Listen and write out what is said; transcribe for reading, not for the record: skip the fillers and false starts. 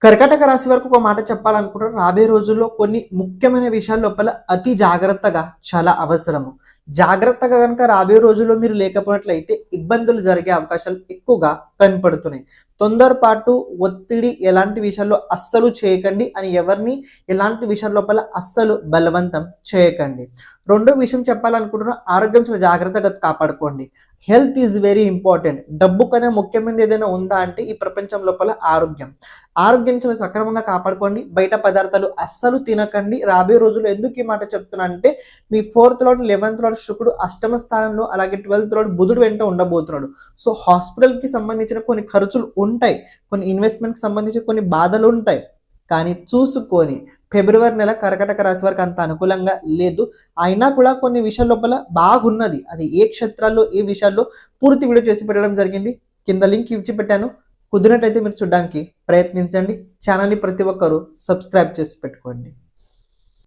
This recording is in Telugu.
కర్కాటక రాశి వారికి ఒక మాట చెప్పాలనుకుంటున్నాను. రాబోయే రోజుల్లో కొన్ని ముఖ్యమైన విషయాల లోపల అతి జాగ్రత్తగా చాలా అవసరము. జాగ్రత్తగా గనుక రాబోయే రోజుల్లో మీరు లేకపోయినట్లయితే ఇబ్బందులు జరిగే అవకాశాలు ఎక్కువగా కనపడుతున్నాయి. తొందరపాటు, ఒత్తిడి ఎలాంటి విషయాల్లో అస్సలు చేయకండి అని ఎవరిని ఎలాంటి విషయాల లోపల అస్సలు బలవంతం చేయకండి. రెండో విషయం చెప్పాలనుకుంటున్నా, ఆరోగ్యం చాలా జాగ్రత్తగా కాపాడుకోండి. Health is very important. డబ్బు కన్నా ముఖ్యమైనది ఏదైనా ఉందా అంటే ఈ ప్రపంచం లోపల ఆరోగ్యం. ఆరోగ్యం చాలా సక్రమంగా కాపాడుకోండి. బయట పదార్థాలు అస్సలు తినకండి. రాబోయే రోజుల్లో ఎందుకు ఈ మాట చెప్తున్నా అంటే మీ 4th లార్డ్ 11th లార్డ్ శుక్రుడు అష్టమ స్థానంలో, అలాగే 12th లార్డ్ బుధుడు వెంట ఉండబోతున్నాడు. సో హాస్పిటల్కి సంబంధించిన కొన్ని ఖర్చులు ఉంటాయి, కొన్ని ఇన్వెస్ట్మెంట్కి సంబంధించిన కొన్ని బాధలు ఉంటాయి. కానీ చూసుకొని ఫిబ్రవరి నెల కర్కాటక రాశి వారికి అంత అనుకూలంగా లేదు. అయినా కూడా కొన్ని విషయాల లోపల బాగున్నది. అది ఏ క్షేత్రాల్లో ఏ విషయాల్లో పూర్తి వీడియో చేసి పెట్టడం జరిగింది. కింద లింక్ ఇచ్చి పెట్టాను. కుదిరినట్టయితే మీరు చూడడానికి ప్రయత్నించండి. ఛానల్ని ప్రతి ఒక్కరూ సబ్స్క్రైబ్ చేసి పెట్టుకోండి.